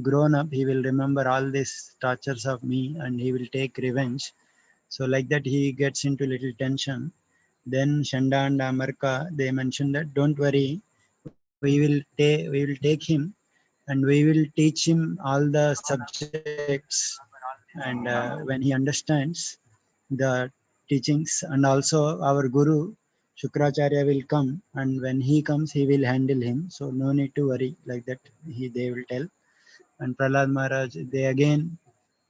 grown up, he will remember all these tortures of me and he will take revenge. So like that, he gets into little tension. Then Shanda and Amarka, they mentioned that don't worry, we will take him and we will teach him all the subjects. And when he understands the teachings, and also our Guru Shukracharya will come, and when he comes, he will handle him. So no need to worry, like that. They will tell. And Prahlad Maharaj,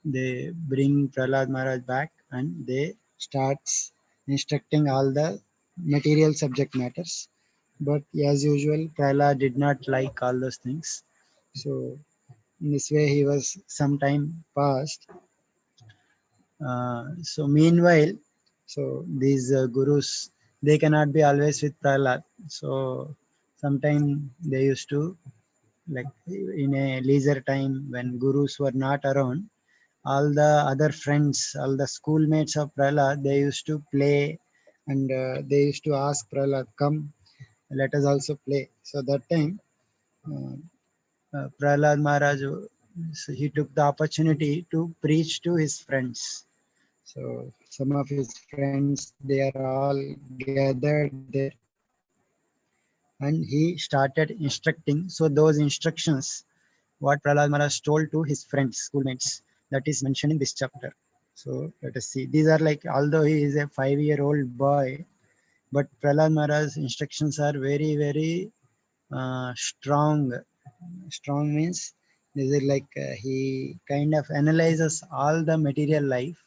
they bring Prahlad Maharaj back and they starts instructing all the material subject matters. But as usual, Prahlad did not like all those things. So in this way, he was some time past. So meanwhile, so these gurus, they cannot be always with Prahlad. So sometime they used to, like in a leisure time when gurus were not around, all the other friends, all the schoolmates of Prahlad, they used to play, and they used to ask Prahlad, come, let us also play. So that time, uh, Prahlad Maharaj, so he took the opportunity to preach to his friends. So some of his friends, they are all gathered there, and he started instructing. So those instructions, what Prahlad Maharaj told to his friends, schoolmates, that is mentioned in this chapter. So let us see. These are like, although he is a 5-year-old boy, but Prahlad Maharaj's instructions are very, very strong. Strong means this is like he kind of analyzes all the material life,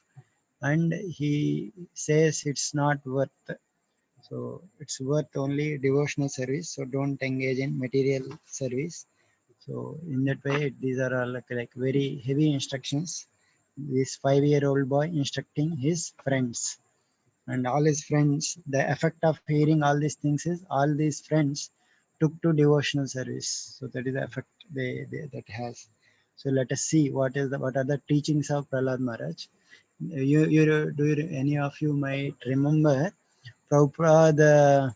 and he says it's not worth. So it's worth only devotional service. So don't engage in material service. So in that way, these are all like very heavy instructions. This 5-year-old boy instructing his friends, and all his friends. The effect of hearing all these things is all these friends took to devotional service. So that is the effect that has. So let us see what are the teachings of Prahlad Maharaj. Any of you might remember Prabhupada,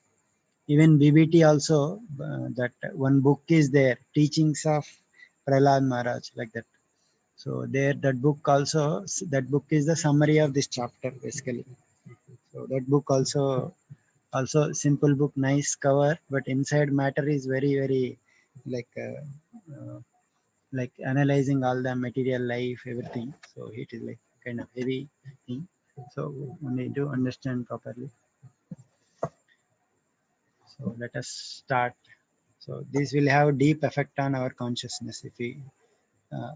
even BBT also, that one book is there, Teachings of Prahlad Maharaj, like that. So there, that book also, that book is the summary of this chapter basically. So that book also simple book, nice cover, but inside matter is very, very like like analyzing all the material life, everything. So it is like kind of heavy thing. So we need to understand properly. So let us start. So this will have deep effect on our consciousness if we uh,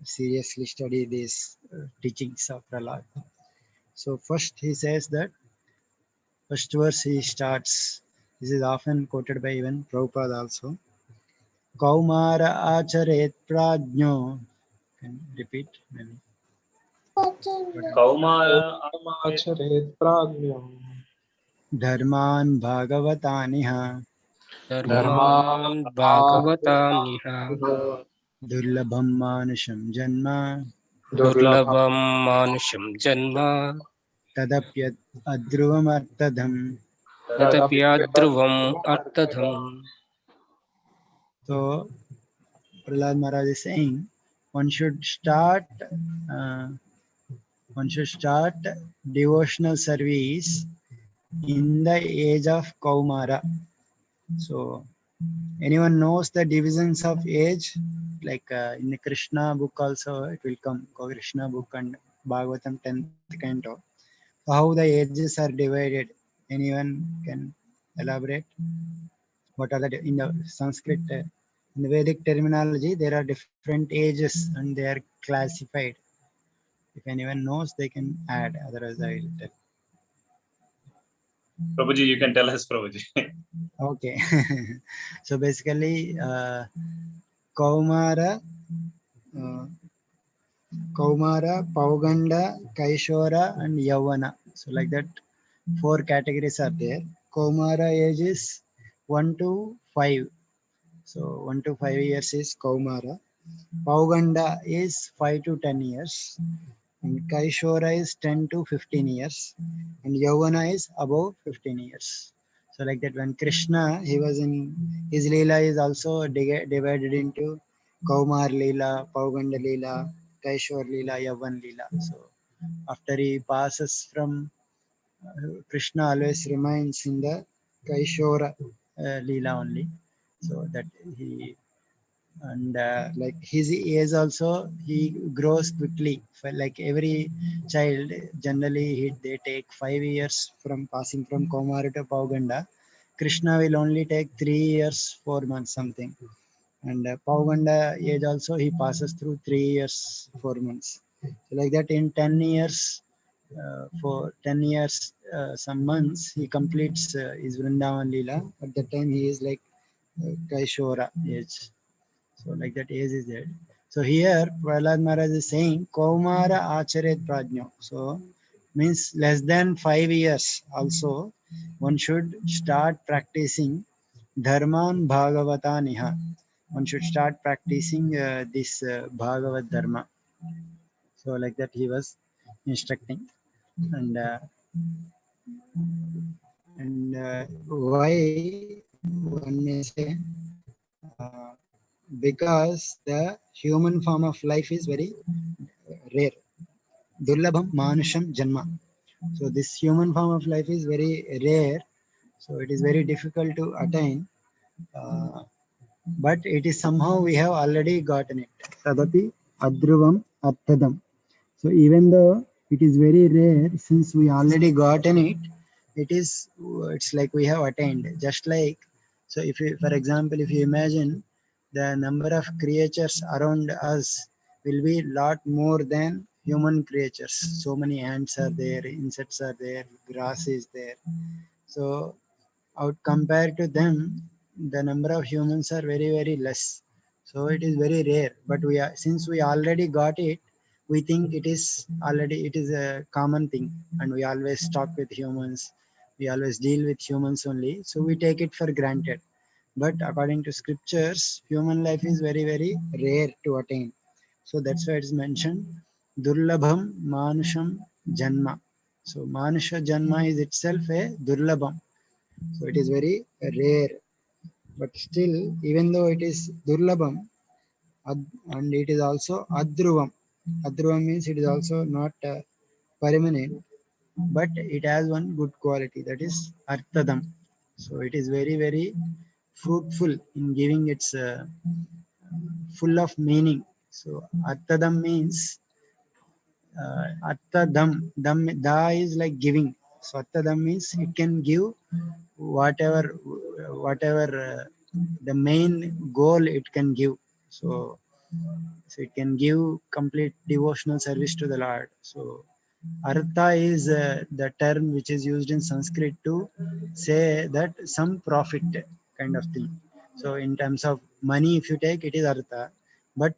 seriously study these teachings of Prahlad. So first he says that, first verse he starts. This is often quoted by even Prabhupada also. Kaumara acharet prajno. Can you repeat? Maybe. Kaumara आचरेत् प्राज्ञम् Dharman bhagavataniha धर्मान् भागवतानिह durlabham manusham janma दुर्लभं मानुषं जन्म tadapyat adruvamartadham. तदप्यध्रुवम् अर्थधम्. So Prahlad Maharaj is saying one should start uh, one should start devotional service in the age of Kaumara. So anyone knows the divisions of age? Like in the Krishna book also it will come, Krishna book and Bhagavatam 10th canto. How the ages are divided? Anyone can elaborate? What are the, in the Sanskrit, in the Vedic terminology, there are different ages and they are classified. If anyone knows, they can add. Otherwise, I will tell. Prabhuji, you can tell us, Prabhuji. Okay. So basically, Kaumara, uh, Pauganda, Kaishora, and Yavana. So like that, 4 categories are there. Kaumara age is 1 to 5. So 1 to 5 years is Kaumara. Pauganda is 5 to 10 years. And Kaishora is 10 to 15 years. And Yavana is above 15 years. So like that, when Krishna, he was in, his Leela is also divided into Kaumar Leela, Pauganda Leela, Kaishwar Leela, Yavan Leela. So after he passes from Krishna always remains in the Kaishora Leela only. So that he and like his age also he grows quickly. For like every child, generally they take 5 years from passing from Kaumara to Pauganda. Krishna will only take 3 years, 4 months something. And Pauganda age also he passes through 3 years, 4 months. So like that in 10 years, for 10 years, some months, he completes his Vrindavan Leela. At that time, he is like Kaishora age. So like that age is there. So here, Prahlad Maharaj is saying, Kaumara Acharet Prajno. So means less than 5 years also, one should start practicing Dharman Bhagavataniha. One should start practicing this Bhagavad Dharma. So like that he was instructing. And why one may say because the human form of life is very rare. Durlabham Manusham Janma. So this human form of life is very rare. So it is very difficult to attain. Uh, but it is somehow we have already gotten it. Tadapi Adruvam Arthadam. So even though it is very rare, since we already gotten it, it's like we have attained. Just like so, if you, for example, if you imagine the number of creatures around us will be lot more than human creatures. So many ants are there, insects are there, grass is there. So out compared to them, the number of humans are very very less. So it is very rare, but we are, since we already got it, we think it is already, it is a common thing, and we always talk with humans, we always deal with humans only, so we take it for granted. But according to scriptures, human life is very very rare to attain. So that's why it's mentioned durlabham manusham janma. So manusha janma is itself a durlabham, so it is very rare. But still, even though it is durlabham, and it is also adruvam. Adruvam means it is also not permanent, but it has one good quality, that is arthadam. So it is very very fruitful in giving its full of meaning. So arthadam means arthadam. Da is like giving. So arthadam means it can give whatever whatever the main goal it can give. So so it can give complete devotional service to the Lord. So artha is the term which is used in Sanskrit to say that some profit kind of thing. So in terms of money, if you take, it is artha. But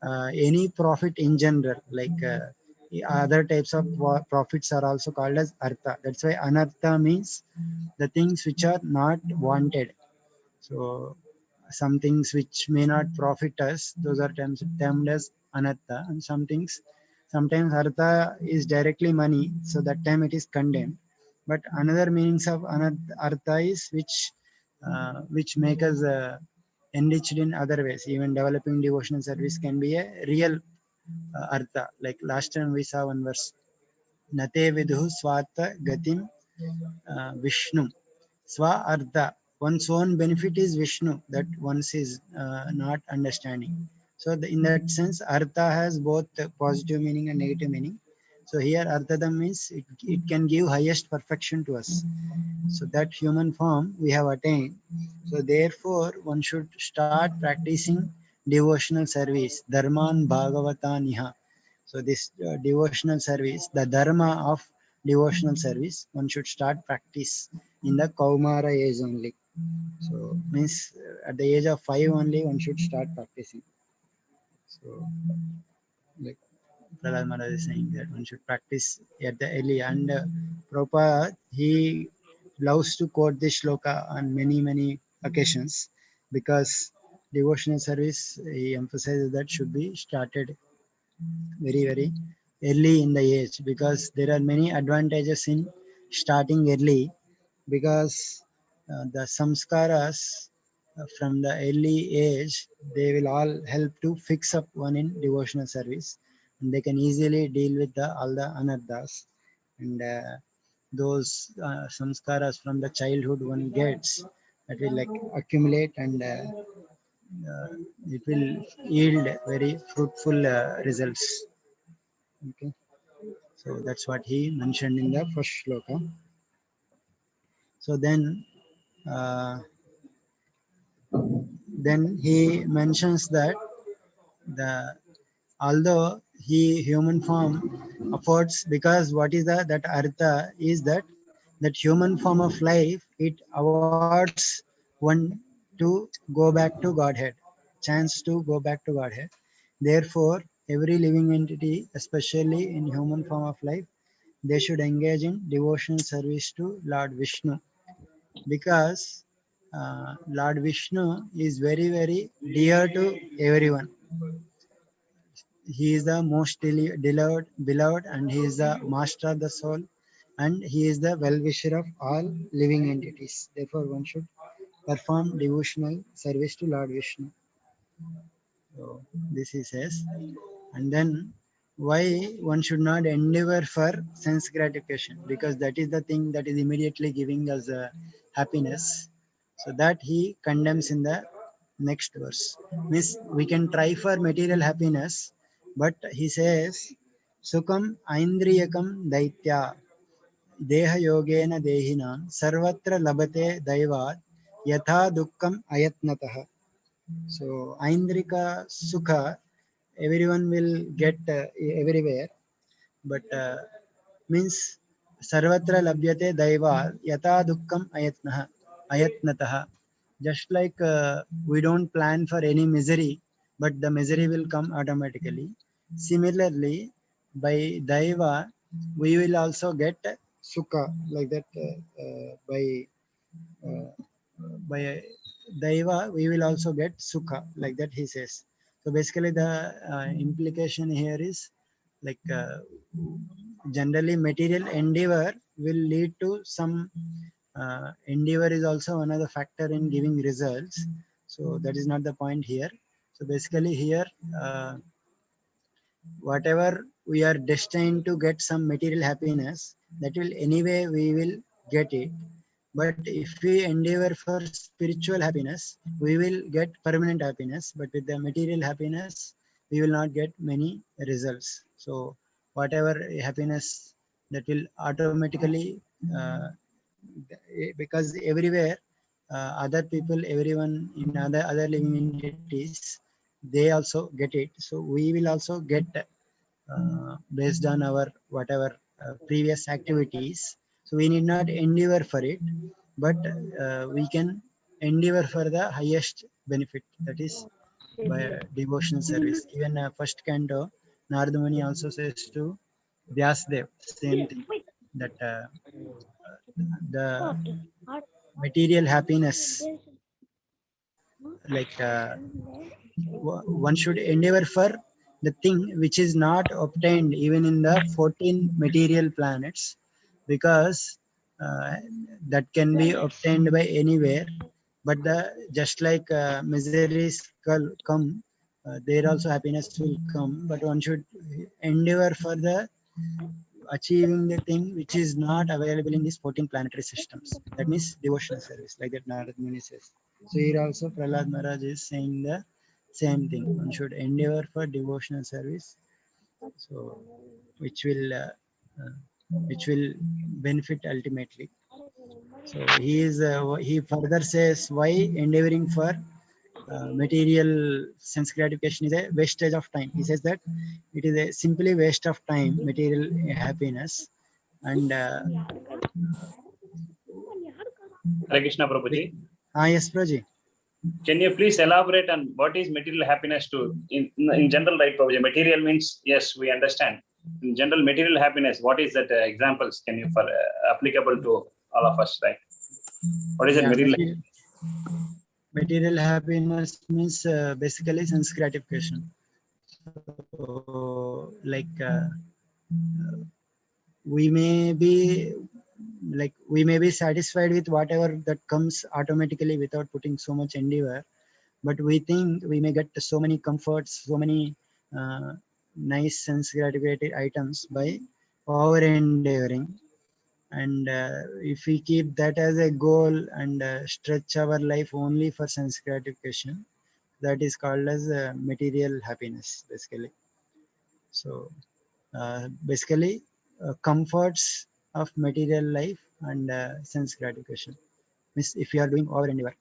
any profit in general, like other types of profits are also called as artha. That's why anartha means the things which are not wanted. So some things which may not profit us, those are termed as anatta, and some things, sometimes artha is directly money, so that time it is condemned. But another meanings of artha is which make us enriched in other ways. Even developing devotional service can be a real artha. Like last time we saw one verse, Nate vidhu swata gatim Vishnu. Swa Artha. One's own benefit is Vishnu, that one's is not understanding. So in that sense, Artha has both positive meaning and negative meaning. So here Arthadam means it can give highest perfection to us. So that human form we have attained. So therefore, one should start practicing devotional service, Dharman Bhagavataniha. So this devotional service, the dharma of devotional service, one should start practice in the Kaumara age only. So means at the age of 5 only one should start practicing. So like Prahlad Maharaj is saying that one should practice at the early, and Prabhupada, he loves to quote this shloka on many occasions, because devotional service, he emphasizes that should be started very very early in the age, because there are many advantages in starting early. Because the samskaras from the early age, they will all help to fix up one in devotional service, and they can easily deal with all the anarthas, and those samskaras from the childhood one gets, that will like accumulate, and it will yield very fruitful results. Okay, so that's what he mentioned in the first shloka. So uh, then he mentions that the although he human form affords, because what is the that artha is that human form of life, it awards one to go back to Godhead, chance to go back to Godhead. Therefore every living entity, especially in human form of life, they should engage in devotional service to Lord Vishnu, because Lord Vishnu is very very dear to everyone. He is the most beloved, and he is the master of the soul, and he is the well-wisher of all living entities. Therefore, one should perform devotional service to Lord Vishnu. So, this he says. And then, why one should not endeavor for sense gratification? Because that is the thing that is immediately giving us happiness. So, that he condemns in the next verse. Means we can try for material happiness, but he says, Sukam Aindriyakam Daitya Deha Yogena Dehina Sarvatra Labate Daivat Yatha Dukkam Ayatnataha. So Aindrika Sukha, everyone will get everywhere, but means Sarvatra Labhyate Daiva Yatha Dukkam Ayatnataha. Just like we don't plan for any misery, but the misery will come automatically. Similarly, by Daiva, we will also get Sukha, like that uh, by Daiva, we will also get Sukha, like that he says. So basically, the implication here is like generally material endeavor will lead to some endeavor is also another factor in giving results. So that is not the point here. So basically here, whatever we are destined to get some material happiness, that will anyway we will get it. But if we endeavor for spiritual happiness, we will get permanent happiness. But with the material happiness, we will not get many results. So whatever happiness, that will automatically uh, because everywhere other people, everyone in other living entities, they also get it. So we will also get based on our whatever previous activities. So we need not endeavor for it, but we can endeavor for the highest benefit, that is by devotional service. Even first canto, Narada Muni also says to Vyasdev same thing, that the material happiness, like one should endeavor for the thing which is not obtained even in the 14 material planets, because uh, that can be obtained by anywhere. But the just like miseries come, there also happiness will come, but one should endeavor for the achieving the thing which is not available in these 14 planetary systems. That means devotional service, like that Narad Muni says. So here also Prahlad Maharaj is saying the same thing. One should endeavor for devotional service, so which will uh, uh, which will benefit ultimately. So he further says why endeavoring for material sense gratification is a wastage of time. He says that it is a simply waste of time, material happiness, and Hare Krishna Prabhuji. yes, Praji. Can you please elaborate on what is material happiness to in general, right, Prabhuji? Material means, yes, we understand. In general, material happiness, what is that examples can you for applicable to all of us, right? What is it, material? Material happiness means basically sense gratification. So like we may be like we may be satisfied with whatever that comes automatically without putting so much endeavor, but we think we may get so many comforts, so many uh, nice sense gratificating items by over endeavoring. And if we keep that as a goal and stretch our life only for sense gratification, that is called as material happiness basically. So basically comforts of material life and sense gratification means if you are doing over endeavor,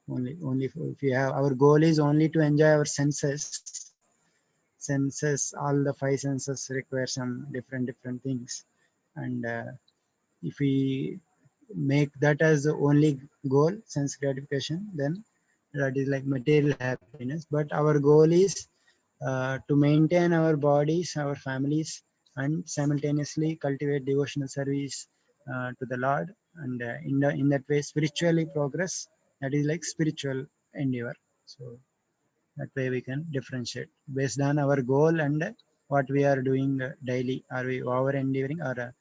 only if you have, our goal is only to enjoy our senses, all the five senses require some different things. And if we make that as the only goal, sense gratification, then that is like material happiness. But our goal is to maintain our bodies, our families, and simultaneously cultivate devotional service to the Lord, and in that way spiritually progress. That is like spiritual endeavor. So that way we can differentiate based on our goal and what we are doing daily. Are we over endeavoring, or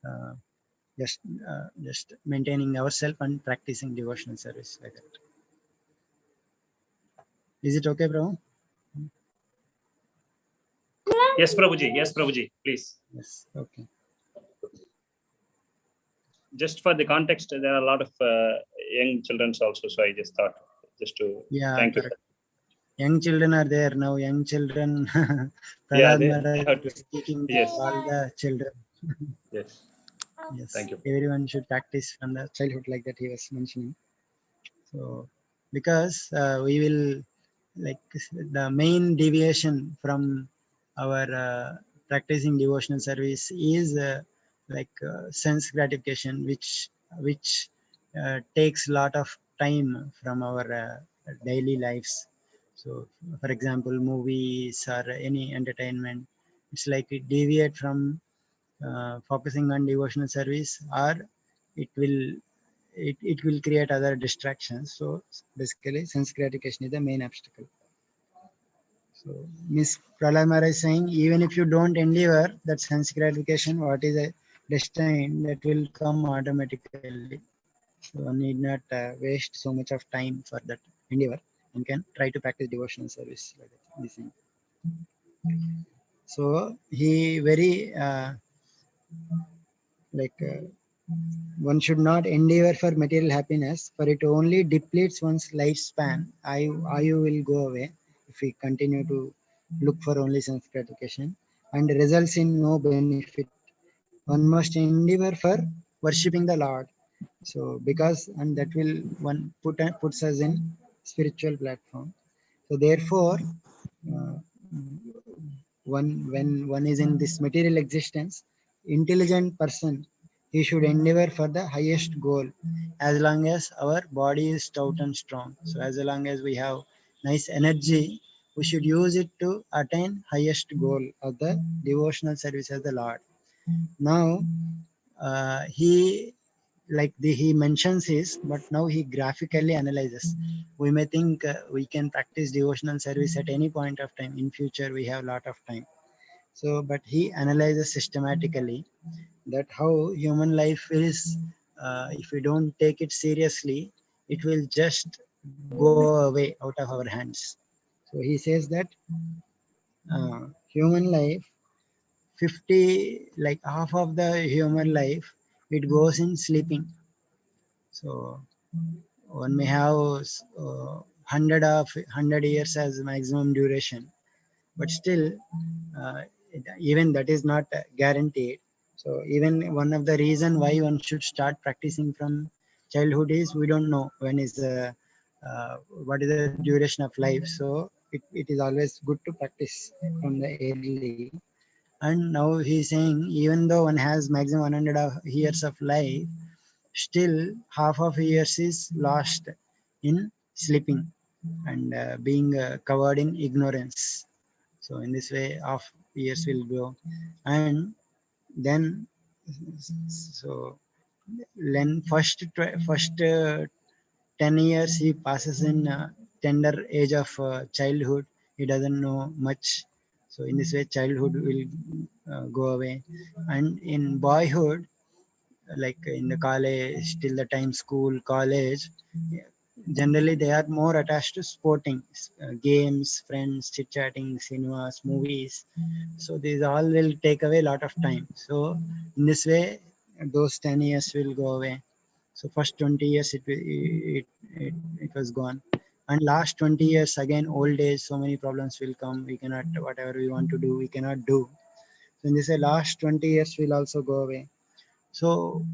uh, just maintaining ourselves and practicing devotional service like that? Is it okay, bro? Yes, Prabhuji. Yes, Prabhuji. Please. Yes. Okay. Just for the context, there are a lot of young children also. So I just thought just to thank you. Correct. Young children are there now. Young children. Yeah, Prahlad they Maharaj have to. is speaking to Yes. all the children. Yes. Yes. Thank you. Everyone should practice from the childhood, like that he was mentioning. So because we will, like, the main deviation from our practicing devotional service is sense gratification, which takes a lot of time from our daily lives. So for example, movies or any entertainment, it's like it deviate from focusing on devotional service, or it will it will create other distractions. So basically sense gratification is the main obstacle. So Miss Prahlad Maharaj is saying, even if you don't endeavor that sense gratification, what is a destined, that will come automatically. So one need not waste so much of time for that endeavor, and can try to practice devotional service like that. This thing. So he very like one should not endeavor for material happiness, for it only depletes one's lifespan. Ayu will go away if we continue to look for only sense gratification, and results in no benefit. One must endeavor for worshipping the Lord. So because, and that will one puts us in spiritual platform. So therefore, uh, when one is in this material existence, intelligent person, he should endeavor for the highest goal, as long as our body is stout and strong. So as long as we have nice energy, we should use it to attain highest goal of the devotional service of the Lord. Now he, like he mentions his, but now he graphically analyzes. We may think we can practice devotional service at any point of time in future, we have a lot of time. So but he analyzes systematically that how human life is, if we don't take it seriously, it will just go away out of our hands. So he says that human life, 50, like half of the human life, it goes in sleeping. So one may have 100 years as maximum duration, but still uh, even that is not guaranteed. So even one of the reason why one should start practicing from childhood is we don't know when is the what is the duration of life. So it is always good to practice from the early. And now he's saying, even though one has maximum 100 years of life, still half of years is lost in sleeping and being covered in ignorance. So in this way, half years will go, and then so then first 10 years he passes in tender age of childhood. He doesn't know much. So in this way, childhood will go away, and in boyhood, like in the college till the time school college, generally they are more attached to sporting, games, friends, chit chatting, cinemas, movies. So these all will take away a lot of time. So in this way those 10 years will go away. So first 20 years it was gone, and last 20 years again old age, so many problems will come, we cannot, whatever we want to do we cannot do. So in this way last 20 years will also go away. So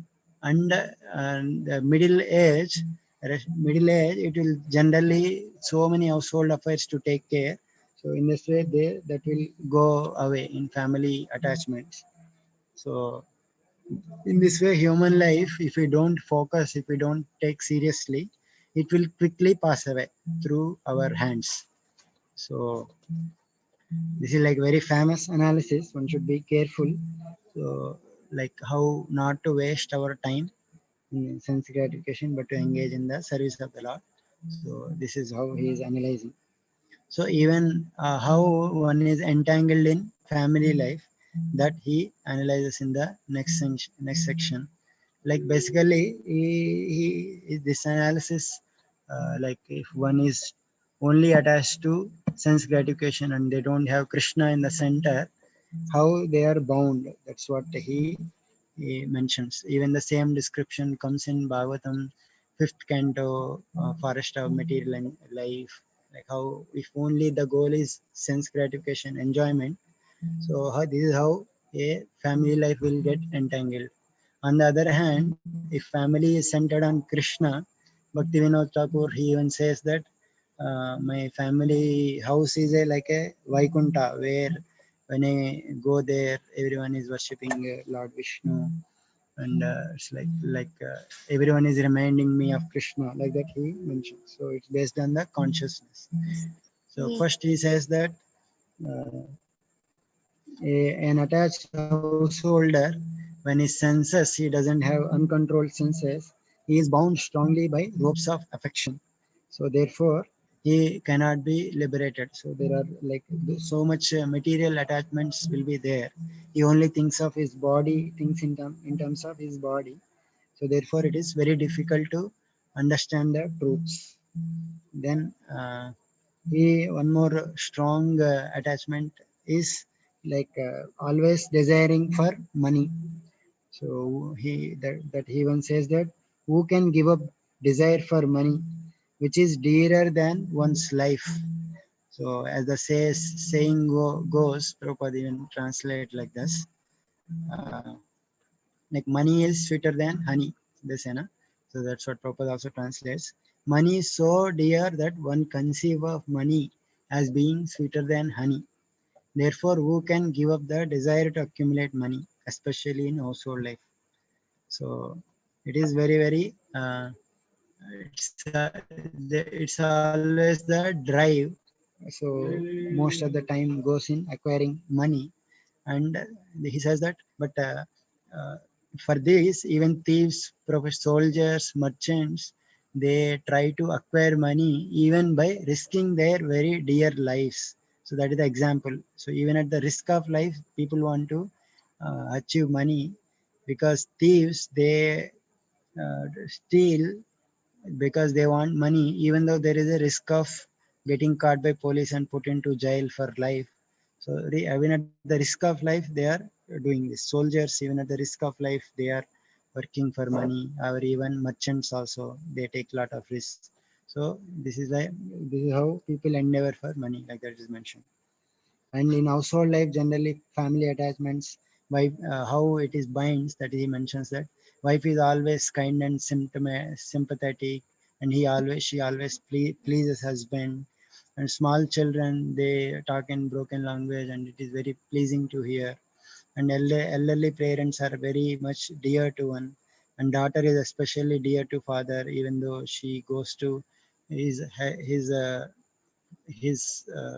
and the middle age, it will generally so many household affairs to take care. So in this way, that will go away in family attachments. So in this way, human life, if we don't focus, if we don't take seriously, it will quickly pass away through our hands. So this is like very famous analysis. One should be careful. So like how not to waste our time in sense gratification, but to engage in the service of the Lord. So this is how he is analyzing. So even how one is entangled in family life, that he analyzes in the next section. Like basically, this analysis, like if one is only attached to sense gratification and they don't have Krishna in the center, how they are bound. That's what he mentions. Even the same description comes in Bhagavatam, fifth canto, forest of material and life. Like how if only the goal is sense gratification, enjoyment. So this is how a family life will get entangled. On the other hand, if family is centered on Krishna, Bhaktivinoda Thakur, he even says that my family house is like a Vaikunta, where when I go there, everyone is worshipping Lord Vishnu, and it's like everyone is reminding me of Krishna, like that he mentions. So it's based on the consciousness. So first he says that uh, an attached householder, when his senses, he doesn't have uncontrolled senses, he is bound strongly by ropes of affection. So therefore, he cannot be liberated. So there are like so much material attachments will be there. He only thinks of his body, thinks in terms of his body. So therefore, it is very difficult to understand the truths. Then he one more strong attachment is like always desiring for money. So that he even says that who can give up desire for money, which is dearer than one's life. So as the saying goes, Prabhupada even translate like this. Uh, like money is sweeter than honey. This, so that's what Prabhupada also translates. Money is so dear that one conceive of money as being sweeter than honey. Therefore, who can give up the desire to accumulate money, especially in household life? So it is very, very, it's always the drive. So most of the time goes in acquiring money. And he says that, but uh, for this, even thieves, soldiers, merchants, they try to acquire money even by risking their very dear lives. So that is the example. So even at the risk of life, people want to achieve money, because thieves, they steal because they want money, even though there is a risk of getting caught by police and put into jail for life. So even at the risk of life, they are doing this. Soldiers, even at the risk of life, they are working for money, or even merchants also, they take a lot of risks. So this is how people endeavor for money, like that is mentioned. And in household life, generally family attachments, wife, how it is binds, that he mentions that wife is always kind and sympathetic, and she always pleases husband. And small children, they talk in broken language, and it is very pleasing to hear. And elderly parents are very much dear to one, and daughter is especially dear to father, even though she goes to his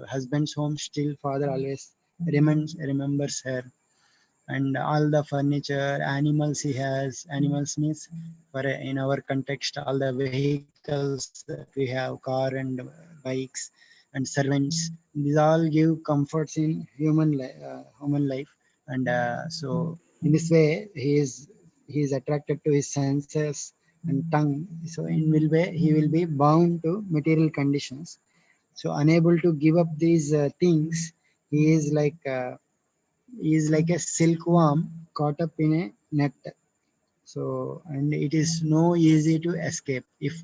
husband's home, still father always remembers her. And all the furniture, animals he has, animals means, for in our context, all the vehicles that we have, car and bikes and servants, these all give comforts in human life. And so in this way, he is he is attracted to his senses and tongue. So in will way he will be bound to material conditions. So unable to give up these things, he is like a silkworm caught up in a net. So and it is no easy to escape if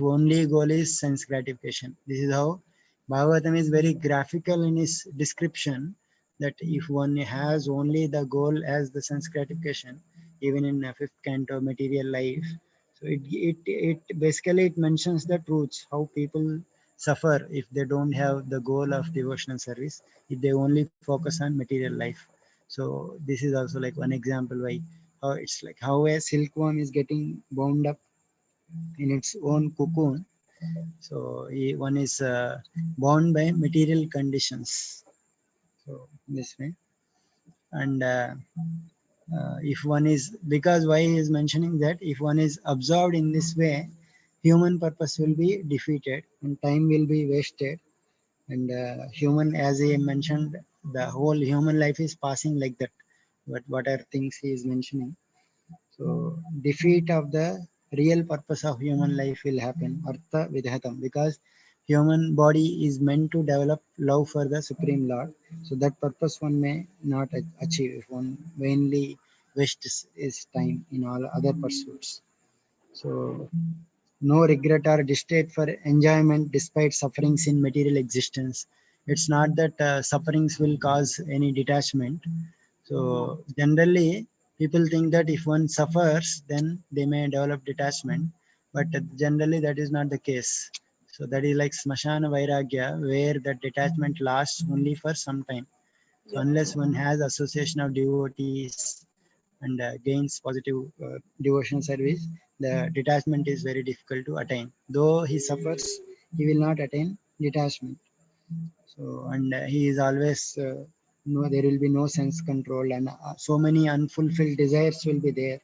only goal is sense gratification. This is how Bhagavatam is very graphical in his description, that if one has only the goal as the sense gratification, even in a fifth canto material life, so it basically it mentions the truths how people suffer if they don't have the goal of devotional service, if they only focus on material life. So this is also like one example why how it's like how a silkworm is getting bound up in its own cocoon. So one is bound by material conditions. So this way, and if one is because why he is mentioning that if one is absorbed in this way, human purpose will be defeated and time will be wasted. And human, as he mentioned, the whole human life is passing like that. But what are things he is mentioning? So defeat of the real purpose of human life will happen, artha vidhatam, because human body is meant to develop love for the Supreme Lord. So that purpose one may not achieve if one vainly wastes his time in all other pursuits. So no regret or distaste for enjoyment despite sufferings in material existence. It's not that sufferings will cause any detachment. So generally, people think that if one suffers, then they may develop detachment, but generally that is not the case. So that is like smashana vairagya, where the detachment lasts only for some time. So unless one has association of devotees and gains positive devotional service, the detachment is very difficult to attain. Though he suffers, he will not attain detachment. So and he is always no, there will be no sense control, and so many unfulfilled desires will be there,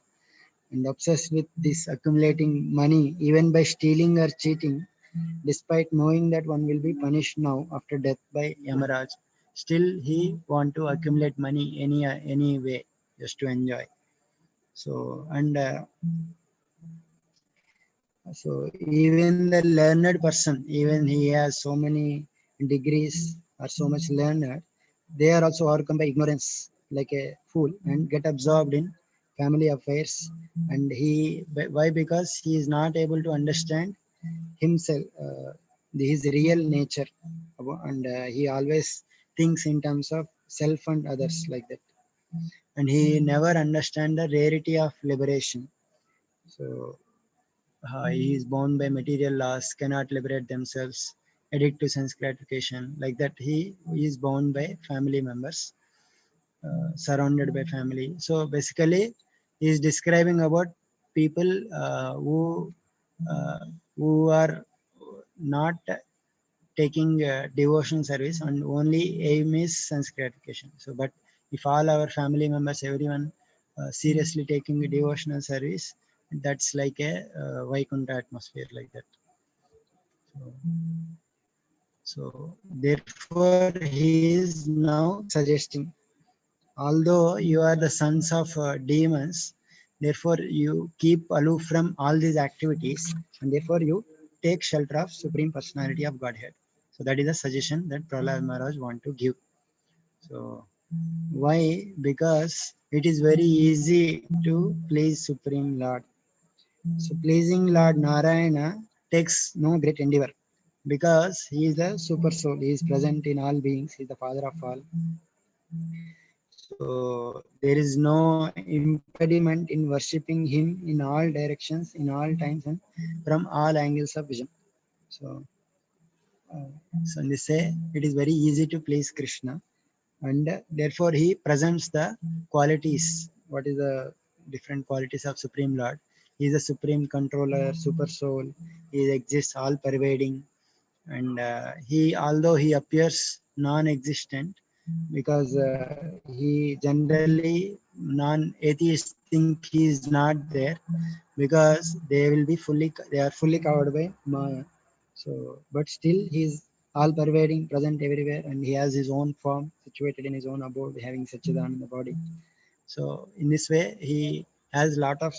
and obsessed with this accumulating money, even by stealing or cheating, despite knowing that one will be punished now after death by Yamaraj. Still, he want to accumulate money any way just to enjoy. So and so even the learned person, even he has so many degrees or so much learned, they are also overcome by ignorance like a fool and get absorbed in family affairs. And why? Because he is not able to understand himself, his real nature, and he always thinks in terms of self and others like that. And he never understand the rarity of liberation. So he is bound by material laws, cannot liberate themselves, addict to sense gratification. Like that, he is bound by family members, surrounded by family. So basically, he is describing about people uh, who are not taking devotion service and only aim is sense gratification. So, but if all our family members, everyone seriously taking a devotional service, that's like a Vaikuntha atmosphere like that. So, so therefore, he is now suggesting, although you are the sons of demons, therefore you keep aloof from all these activities, and therefore you take shelter of Supreme Personality of Godhead. So that is a suggestion that Prahlad Maharaj want to give. So why? Because it is very easy to please Supreme Lord. So pleasing Lord Narayana takes no great endeavor because he is the super soul. He is present in all beings. He is the father of all. So there is no impediment in worshipping him in all directions, in all times, and from all angles of vision. So, so they say it is very easy to please Krishna, and therefore he presents the qualities. What is the different qualities of Supreme Lord? He is a supreme controller, super soul. He exists all pervading, and he, although he appears non-existent, because he generally non-atheists think he is not there, because they will be they are fully covered by Maya. So, but still he is all pervading, present everywhere, and he has his own form situated in his own abode, having Sachidananda body. So in this way, he has lot of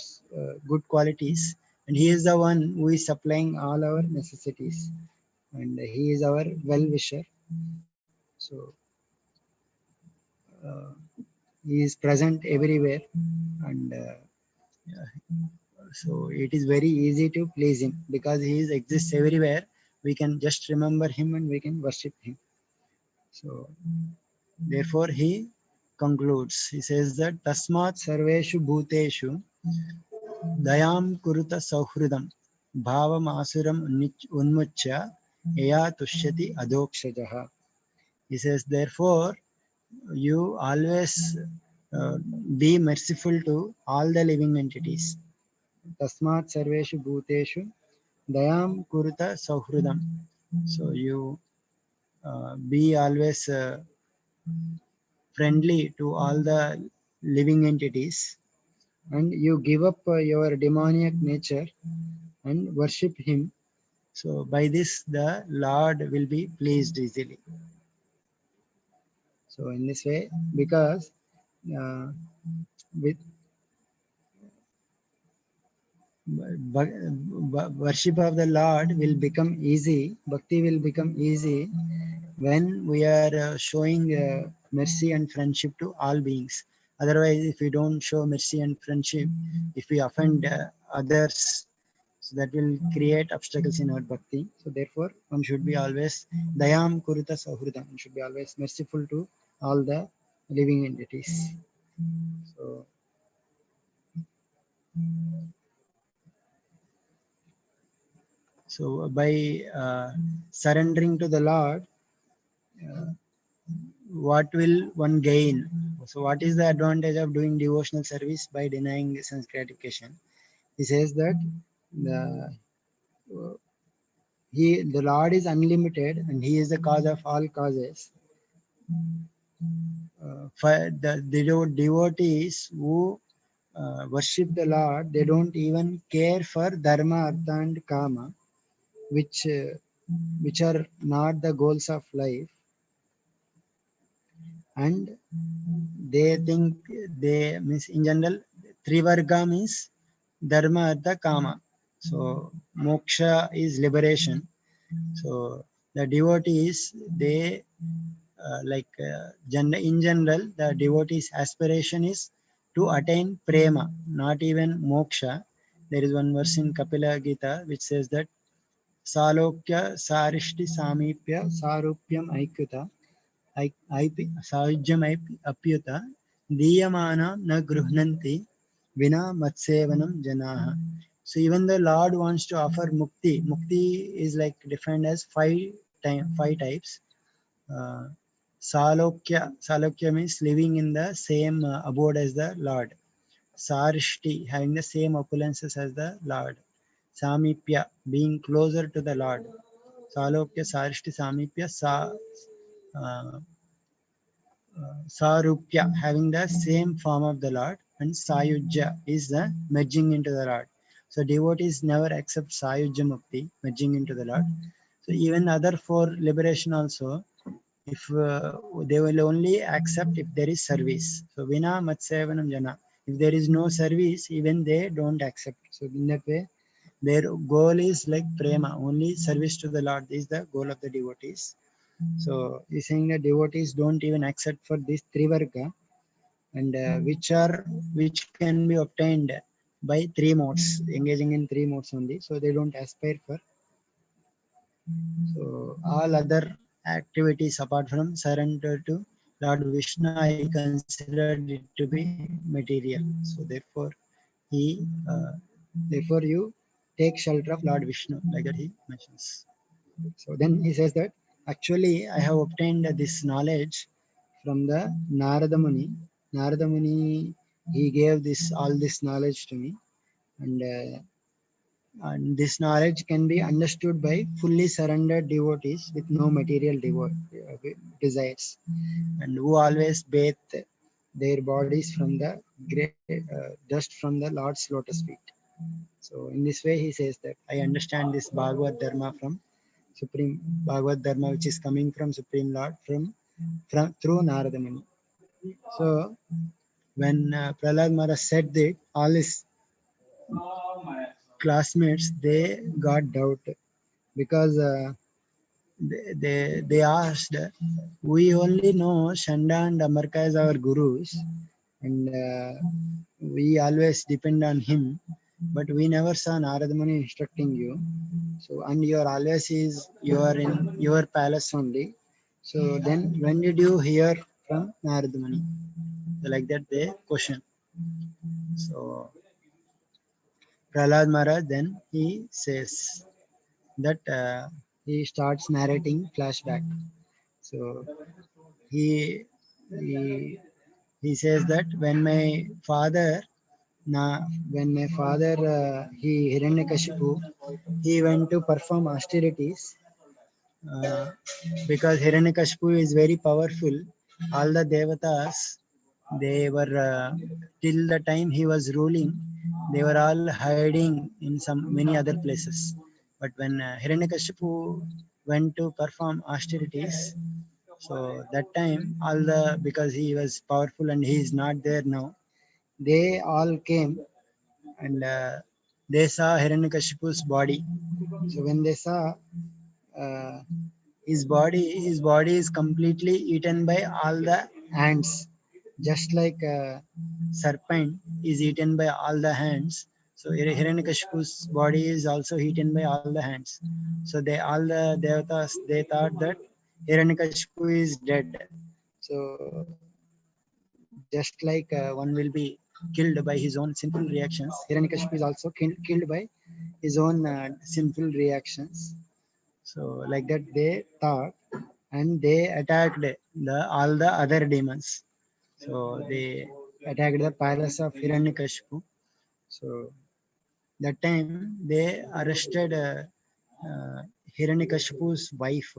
good qualities, and he is the one who is supplying all our necessities, and he is our well wisher. So uh, he is present everywhere, and so it is very easy to please him because he is exists everywhere. We can just remember him and we can worship him. So therefore he concludes. He says that Tasmat Sarveshu Bhuteshu Dayam Kuruta Sauhridam Bhavam Asuram Unmuchya Eya Tushyati Adokshajaha. He says, therefore, you always uh, be merciful to all the living entities. Tasmat Sarveshu Bhuteshu Dayam Kuruta Sauhridam. So you be always friendly to all the living entities, and you give up your demoniac nature and worship him. So by this the Lord will be pleased easily. So in this way, because uh, with worship of the Lord will become easy, bhakti will become easy when we are showing mercy and friendship to all beings. Otherwise, if we don't show mercy and friendship, if we offend others, so that will create obstacles in our bhakti. So therefore, one should be always dayam kurita sahridam. One should be always merciful to all the living entities. So by surrendering to the Lord, what will one gain? So what is the advantage of doing devotional service by denying sense gratification? He says that the the Lord is unlimited and he is the cause of all causes. For the devotees who worship the Lord, they don't even care for dharma, artha, and kama, which are not the goals of life, and they think they means in general trivarga means dharma, artha, kama. So moksha is liberation. So the devotees they in general the devotees aspiration is to attain prema, not even moksha. There is one verse in Kapila Gita which says that salokya sarishti samipya sarupyam aikyuta सायुज्यम अप्युत दीयमाना न गृह्णन्ति vina matsevanam janaha. So even the Lord wants to offer mukti. Mukti is like defined as five types. Uh, Salokya means living in the same abode as the Lord. Sarishti, having the same opulences as the Lord. Samipya, being closer to the Lord. Salokya, Sarishti, Samipya, uh, Sarupya, having the same form of the Lord, and Sayujya is the merging into the Lord. So devotees never accept Sayujya Mukti, merging into the Lord. So even other four liberation also, if they will only accept if there is service. So Vina Matsevanam Jana. If there is no service, even they don't accept. So in that way, their goal is like prema, only service to the Lord is the goal of the devotees. So he's saying that devotees don't even accept for this trivarga, and which can be obtained by three modes, engaging in three modes only. So they don't aspire for so all other activities apart from surrender to Lord Vishnu. I considered it to be material. So he therefore you take shelter of Lord Vishnu, like that he mentions. So then he says that actually I have obtained this knowledge from the Narada Muni. Narada Muni, he gave this all this knowledge to me, and this knowledge can be understood by fully surrendered devotees with no material desires, and who always bathe their bodies from the dust from the Lord's lotus feet. So in this way, he says that I understand this Bhagavad Dharma from Supreme Bhagavad Dharma, which is coming from Supreme Lord from through Narada Muni. So when Prahlad Maharaj said that, all his classmates they got doubt because they asked, we only know Shanda and Amarka as our gurus, and we always depend on him, but we never saw Narada Muni instructing you. So, and you are always you are in your palace only. So then when did you hear from Narada Muni? So like that they question. So Prahlad Maharaj then he says that he starts narrating flashback. So he he he says that when my father he Hiranyakashipu, he went to perform austerities uh, because Hiranyakashipu is very powerful. All the devatas, they were till the time he was ruling, they were all hiding in some many other places. But when Hiranyakashipu went to perform austerities, so that time all the, because he was powerful and he is not there now, they all came and they saw Hiranyakashipu's body. So when they saw uh, his body is completely eaten by all the ants, just like a serpent is eaten by all the ants. So Hiranyakashipu's body is also eaten by all the ants. So they, all the devatas, they thought that Hiranyakashipu is dead. So just like one will be killed by his own sinful reactions, Hiranyakashipu is also killed by his own sinful reactions. So like that they thought, and they attacked the all the other demons. So they attacked the palace of Hiranyakashipu. So that time they arrested Hiranyakashipu's wife.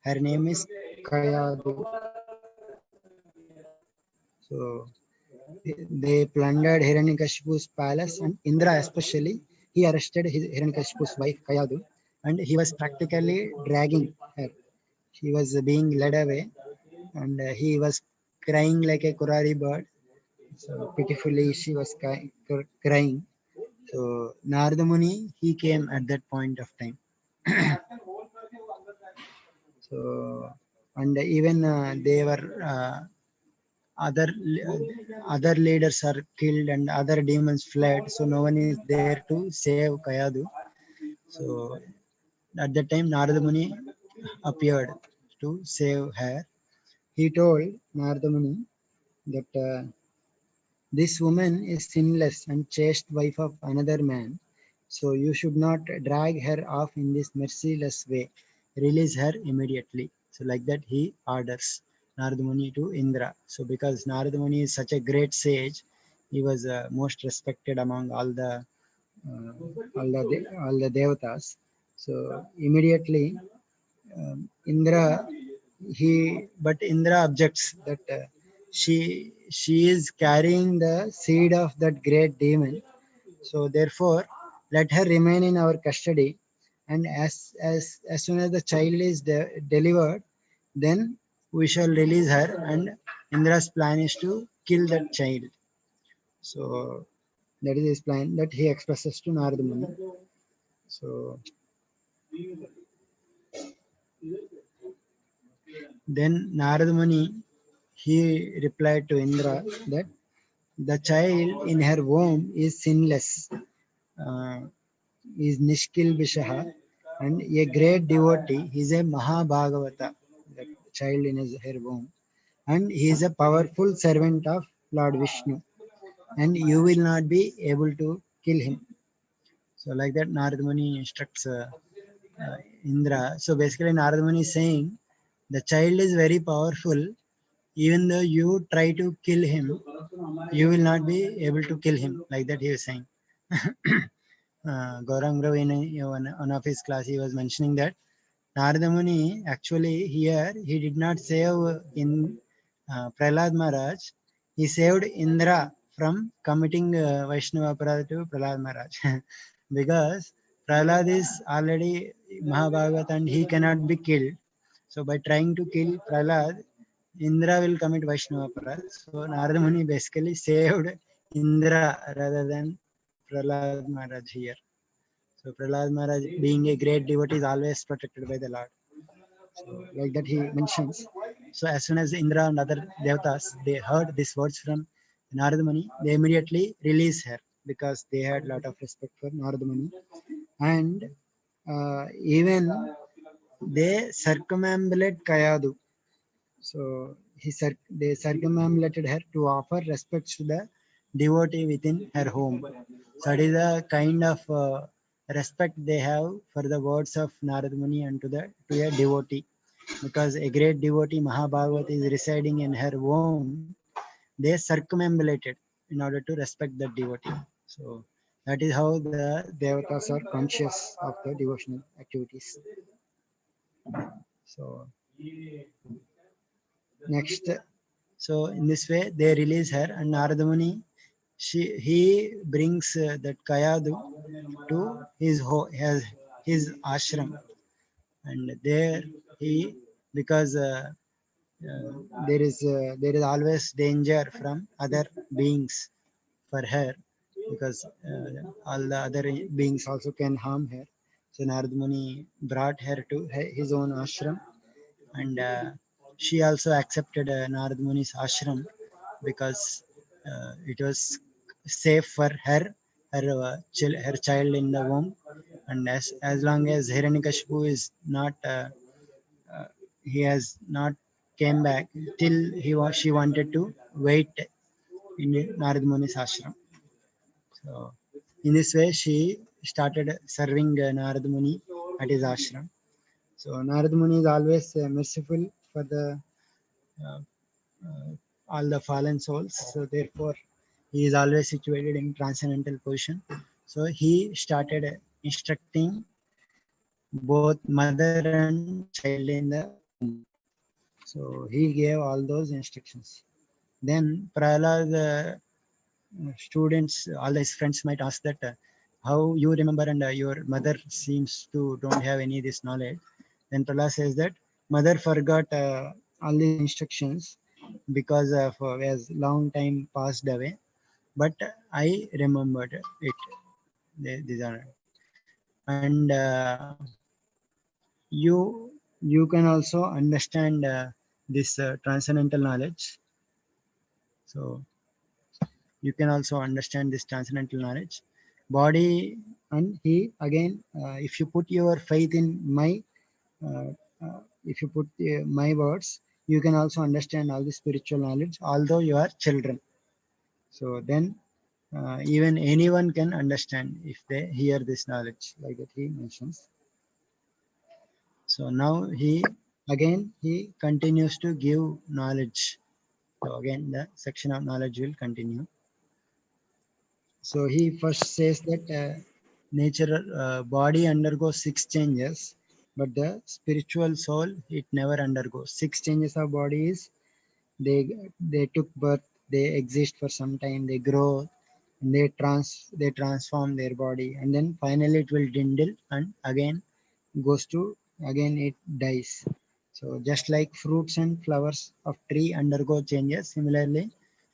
Her name is Kayadu. So they plundered Hiranyakashipu's palace, and Indra especially, he arrested Hiranyakashipu's wife Kayadu, and he was practically dragging her. She was being led away, and he was crying like a Kurari bird. So pitifully, she was crying. So Narada Muni, he came at that point of time. So, and even they were other other leaders are killed and other demons fled. So no one is there to save Kayadu. So at that time, Narada Muni appeared to save her. He told Narada Muni that this woman is sinless and chaste wife of another man, so you should not drag her off in this merciless way. Release her immediately. So like that he orders Narada Muni to Indra. So because Narada Muni is such a great sage, he was most respected among uh, all the devatas. So immediately Indra, but Indra objects that she is carrying the seed of that great demon. So therefore, let her remain in our custody, and as soon as the child is delivered, then we shall release her. And Indra's plan is to kill that child. So that is his plan that he expresses to Narada Muni. So then Narada Muni, he replied to Indra that the child in her womb is sinless, uh, is Nishkil Vishaha, and a great devotee. He is a Mahabhagavata, the child in her womb, and he is a powerful servant of Lord Vishnu, and you will not be able to kill him. So, like that, Narada Muni instructs Indra. So, basically, Narada Muni is saying the child is very powerful. Even though you try to kill him, you will not be able to kill him. Like that, he was saying. Gaurang Rav in one of his class, he was mentioning that Narada Muni actually here he did not save in Prahlad Maharaj. He saved Indra from committing Vaishnava Aparadha to Prahlad Maharaj because Prahlad is already Mahabhagat and he cannot be killed. So by trying to kill Prahlad, Indra will commit Vaishnava Aparad. So Narada Muni basically saved Indra rather than Prahlad Maharaj here. So Prahlad Maharaj, being a great devotee, is always protected by the Lord. So like that he mentions. So as soon as Indra and other devatas they heard these words from Narada Muni, they immediately released her because they had a lot of respect for Narada Muni, and even they circumambulate Kayadu. So they circumambulated her to offer respects to the devotee within her home. So that is a kind of respect they have for the words of Narada Muni and to a devotee. Because a great devotee Mahabhagavat is residing in her home, they circumambulated in order to respect the devotee. So that is how the devatas are conscious of the devotional activities. So next, so in this way they release her, and Narada Muni, he brings that Kayadu to his ashram, and there he, because there is always danger from other beings for her, because all the other beings also can harm her. So Narada Muni brought her to his own ashram, and she also accepted Narada Muni's ashram because it was safe for her child in the womb, and as long as Hiranyakashipu is not uh, he has not came back till she wanted to wait in Narada Muni's ashram. So in this way she started serving Narada Muni at his ashram. So Narada Muni is always merciful for the uh, all the fallen souls. So therefore he is always situated in transcendental position. So he started instructing both mother and child in the womb. So he gave all those instructions. Then Prahlad students, all his friends might ask that how you remember and your mother seems to don't have any this knowledge. Then Prahlad says that mother forgot all these instructions because of as long time passed away, but I remembered it. These are, and you can also understand this transcendental knowledge. So you can also understand this transcendental knowledge body, and he again if you put your faith in my uh, if you put my words, you can also understand all the spiritual knowledge although you are children. So then even anyone can understand if they hear this knowledge, like that he mentions. So now he continues to give knowledge. So again the section of knowledge will continue. So he first says that nature body undergoes six changes, but the spiritual soul it never undergoes. Six changes of body is they took birth, they exist for some time, they grow, and they transform their body, and then finally it will dwindle and again goes to again it dies. So just like fruits and flowers of tree undergo changes, similarly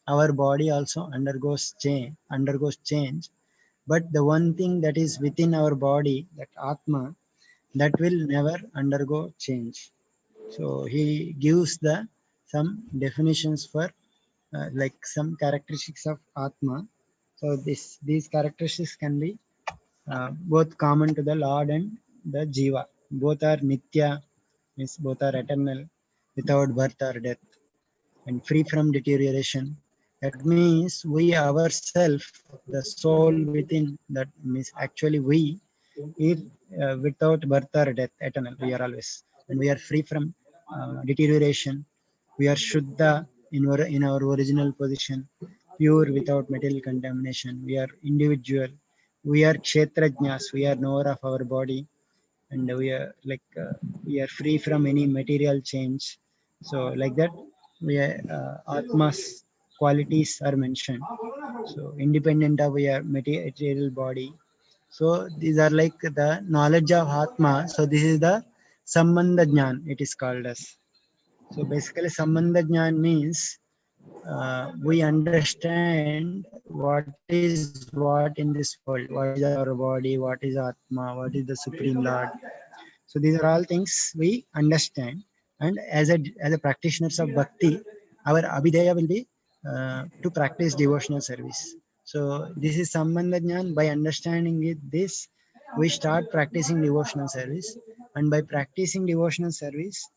our body also undergoes change. But the one thing that is within our body, that Atma, that will never undergo change. So he gives the some definitions for like some characteristics of Atma. So these characteristics can be both common to the Lord and the Jiva. Both are Nitya, means both are eternal, without birth or death, and free from deterioration. That means we ourselves, the soul within, that means actually we is without birth or death, eternal. We are always, and we are free from deterioration. We are Shuddha in our original position, pure without material contamination. We are individual. We are Kshetrajnas. We are knower of our body, and we are free from any material change. So like that we are Atma's qualities are mentioned, so independent of your material body. So these are like the knowledge of Atma. So this is the Sambandha Jnan, it is called as. So basically, Sambandha Jnana means we understand what is what in this world, what is our body, what is Atma, what is the Supreme Lord. So these are all things we understand. And as a practitioners of bhakti, our abhideya will be to practice devotional service. So this is Sambandha Jnana. By understanding this, we start practicing devotional service, and by practicing devotional service,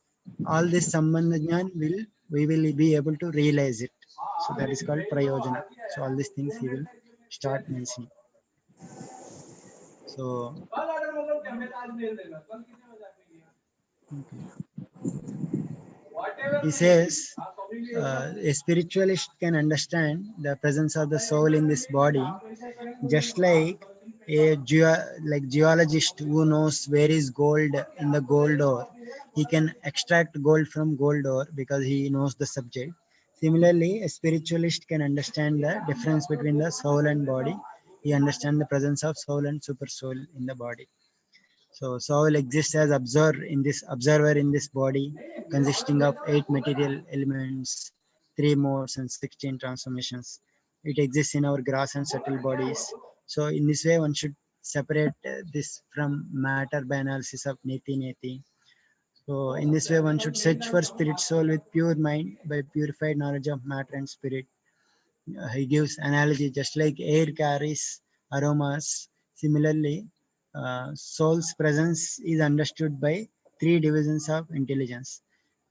all this Sambandha Jnana we will be able to realize it. So that is called prayojana. So all these things he will start mentioning. So he says a spiritualist can understand the presence of the soul in this body, just like like geologist who knows where is gold in the gold ore. He can extract gold from gold ore because he knows the subject. Similarly, a spiritualist can understand the difference between the soul and body. He understands the presence of soul and super soul in the body. So soul exists as observer in this body, consisting of 8 material elements, 3 modes, and 16 transformations. It exists in our gross and subtle bodies. So in this way, one should separate this from matter by analysis of neti neti. So in this way, one should search for spirit soul with pure mind by purified knowledge of matter and spirit. He gives analogy just like air carries aromas. Similarly, soul's presence is understood by 3 divisions of intelligence.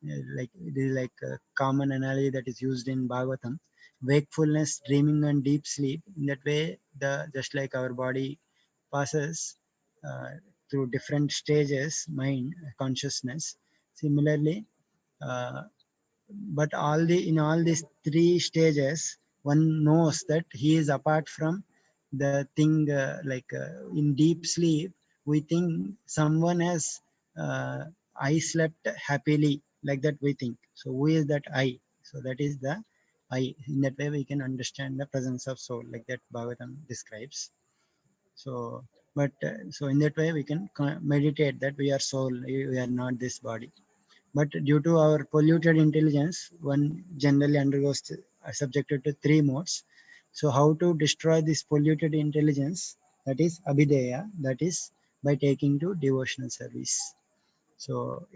Like this is like a common analogy that is used in Bhagavatam. Wakefulness, dreaming, and deep sleep. In that way, the just like our body passes uh, through different stages, mind, consciousness. Similarly, uh, but in all these 3 stages, one knows that he is apart from the thing. In deep sleep, we think someone has I slept happily, like that we think. So who is that I? So that is the I. In that way, we can understand the presence of soul, like that Bhagavatam describes. So so in that way we can meditate that we are soul, we are not this body. But due to our polluted intelligence, one generally undergoes subjected to 3 modes. So how to destroy this polluted intelligence? That is abhideya. That is by taking to devotional service. So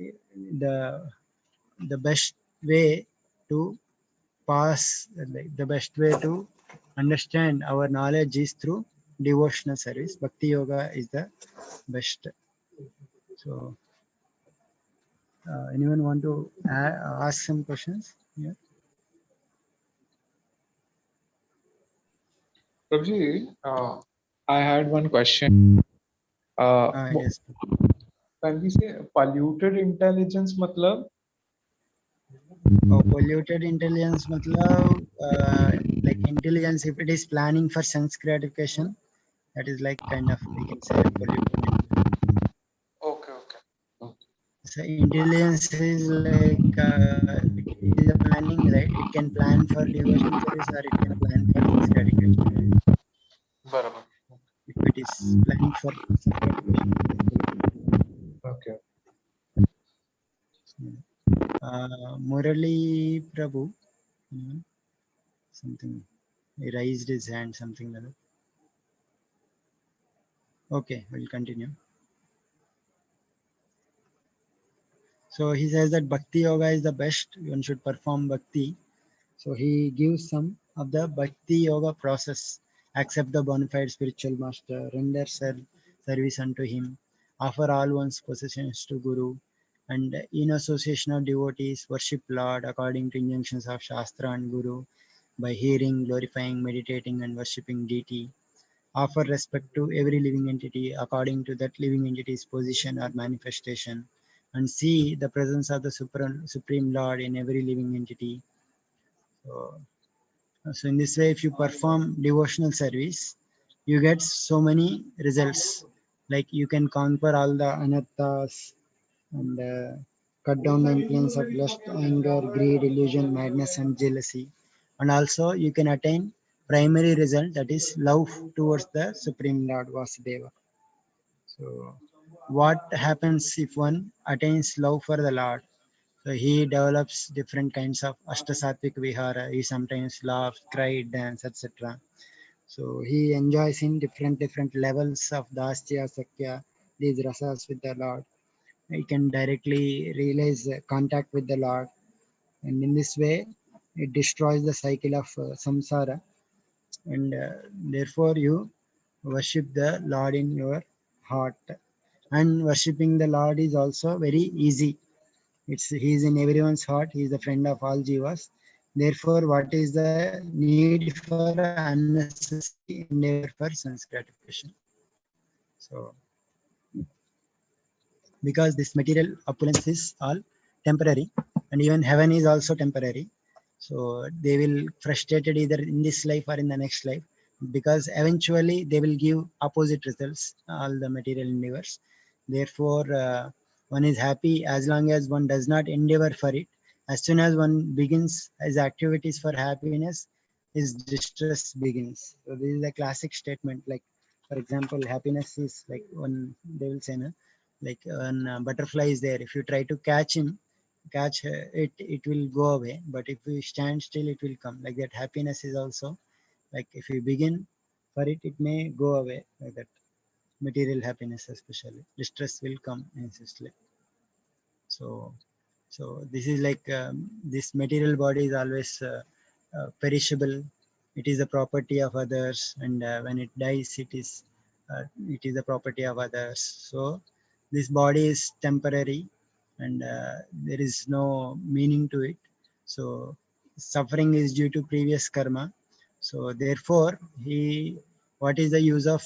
the best way to like the best way to understand our knowledge is through devotional service. Bhakti yoga is the best. So anyone want to ask some questions? Yeah. Prabhuji, I had one question. Yes. When we say polluted intelligence, matlab? Polluted intelligence, matlab, like intelligence, if it is planning for sense gratification, that is like kind of we can say polluted intelligence. Okay, okay. So intelligence is like it is a planning, right? It can plan for devotional service or it can plan for sense gratification. Barabar. If it is planning for sense gratification, it is polluted. Okay. Murali Prabhu, something, he raised his hand, something like that. Okay, we'll continue. So he says that Bhakti Yoga is the best. One should perform Bhakti. So he gives some of the Bhakti Yoga process. Accept the bona fide spiritual master, render service unto him, offer all one's possessions to Guru, and in association of devotees, worship Lord according to injunctions of Shastra and Guru by hearing, glorifying, meditating, and worshipping deity. Offer respect to every living entity according to that living entity's position or manifestation, and see the presence of the Supreme Lord in every living entity. So, so in this way, if you perform devotional service, you get so many results. Like you can conquer all the anarthas and cut down the influence of lust, anger, greed, illusion, madness, and jealousy. And also, you can attain primary result, that is love towards the Supreme Lord Vasudeva. So, what happens if one attains love for the Lord? So he develops different kinds of Ashtasattvic Vihara. He sometimes laughs, cries, dance, etc. So he enjoys in different levels of Dasya, Sakya, these rasas with the Lord. He can directly realize contact with the Lord, and in this way, it destroys the cycle of samsara. And therefore, you worship the Lord in your heart. And worshipping the Lord is also very easy. He is in everyone's heart. He is the friend of all jivas. Therefore, what is the need for unnecessary endeavor for sense gratification? So, because this material opulence is all temporary, and even heaven is also temporary. So they will frustrated either in this life or in the next life, because eventually they will give opposite results, all the material endeavors. Therefore, one is happy as long as one does not endeavor for it. As soon as one begins his activities for happiness, his distress begins. So this is a classic statement. Like, for example, happiness is like one, they will say, no? Like when a butterfly is there, if you try to catch it, it will go away, but if we stand still, it will come. Like that, happiness is also like, if you begin for it, it may go away. Like that, material happiness especially, distress will come insistently. So so this is like, this material body is always perishable. It is the property of others, and when it dies, it is the property of others. So this body is temporary, and there is no meaning to it. So suffering is due to previous karma. So therefore, he what is the use of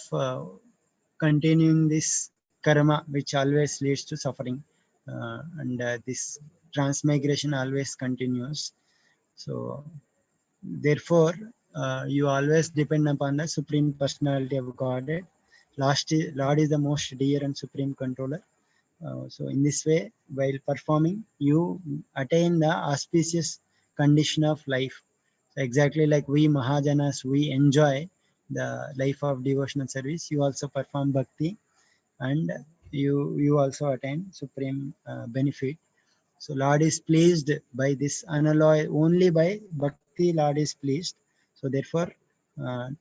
continuing this karma, which always leads to suffering, and this transmigration always continues. So therefore, you always depend upon the supreme personality of Godhead. Lord is the most dear and supreme controller. So in this way, while performing, you attain the auspicious condition of life. So exactly like we Mahajanas, we enjoy the life of devotional service. You also perform bhakti, and you also attain supreme benefit. So Lord is pleased by this unalloyed, only by bhakti Lord is pleased. So therefore,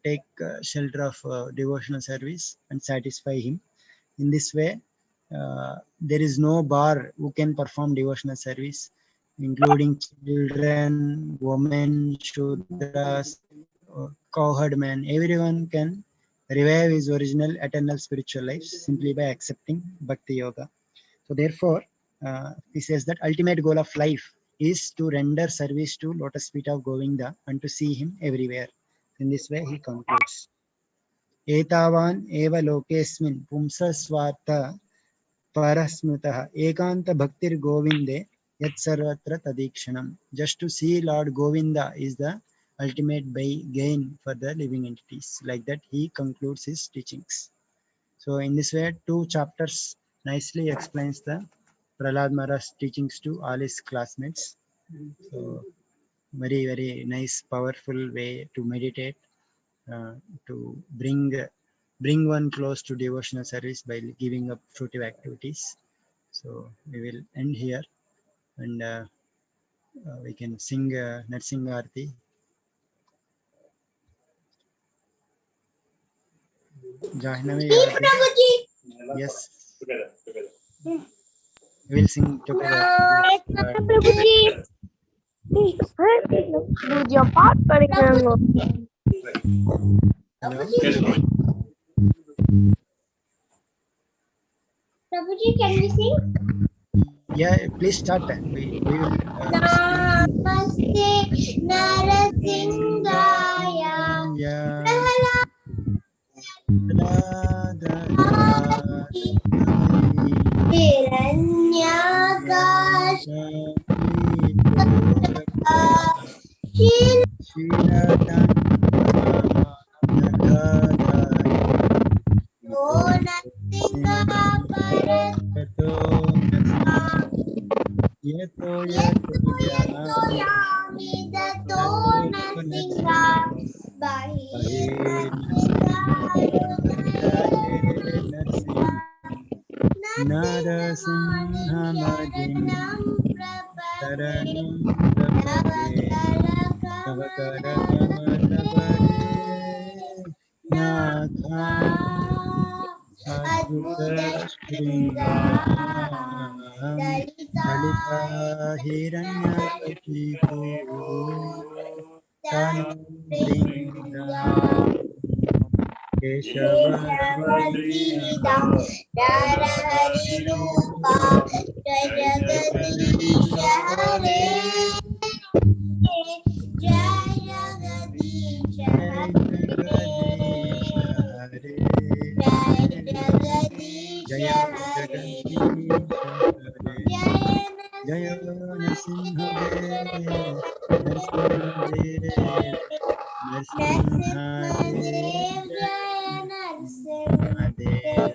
take shelter of devotional service and satisfy him. In this way, there is no bar who can perform devotional service, including children, women, shudras, cowherd man. Everyone can revive his original eternal spiritual life simply by accepting bhakti yoga. So therefore, he says that ultimate goal of life is to render service to lotus feet of Govinda and to see him everywhere. In this way, he concludes. एतावान् एव लोकेऽस्मिन् पुंसः स्वार्थ परस्मृतः एकांत भक्तिर गोविंदे yat sarvatra tadikshanam. Just to see Lord Govinda is the ultimate gain for the living entities. Like that, he concludes his teachings. So in this way, 2 chapters nicely explains the Prahlad Maharaj's teachings to all his classmates. So very nice, powerful way to meditate, to bring one close to devotional service by giving up fruitive activities. So we will end here, and we can sing Narsingarti. Jahnavi, yes, Together. we will sing together. Prabhuji, do your part, Hello? Yes, Lord. Prabhuji, can we sing? Yeah, please start. We will. Namaste Narasingaya Hiranyakash Yeto Yami Dato Nasinga Bahir Narasimha Madin Karanam Labhare Navakara Kamalabhare Natha Adbhuta Shringam Lalita Hiranyakashipu Tanam Brinda Keshavadridam Daraharirupa Jayagadish Hare Jayagadish Jai Jagadish Hare Hare Jayagadish Jaya Hare Jagadish Hare Jaya Narasimha Dev Narasimha Dev Narasimha Dev Narasimhadev Jaya Narasimha Narasimhadev Dev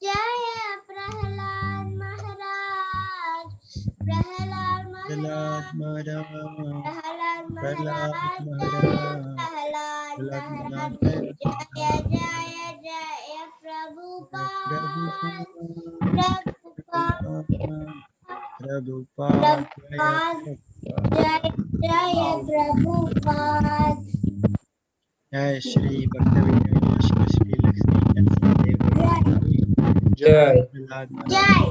Jaya Prahlad Maharaj Prahlad Prahlad Maharaj Maharaj Prahlad Prahlad Maharaj Maharaj Prahlad Prahlad Maharaj Jaya Maharaj Jaya Jaya Prabhupada Prabhupada Prabhupada Prabhupada Jaya Prabhupada Prabhupada Jaya Prabhupada Jai Shri Bhaktivinoda Shri Lakshmi Narasimha Dev Jai. Prahlad Maharaj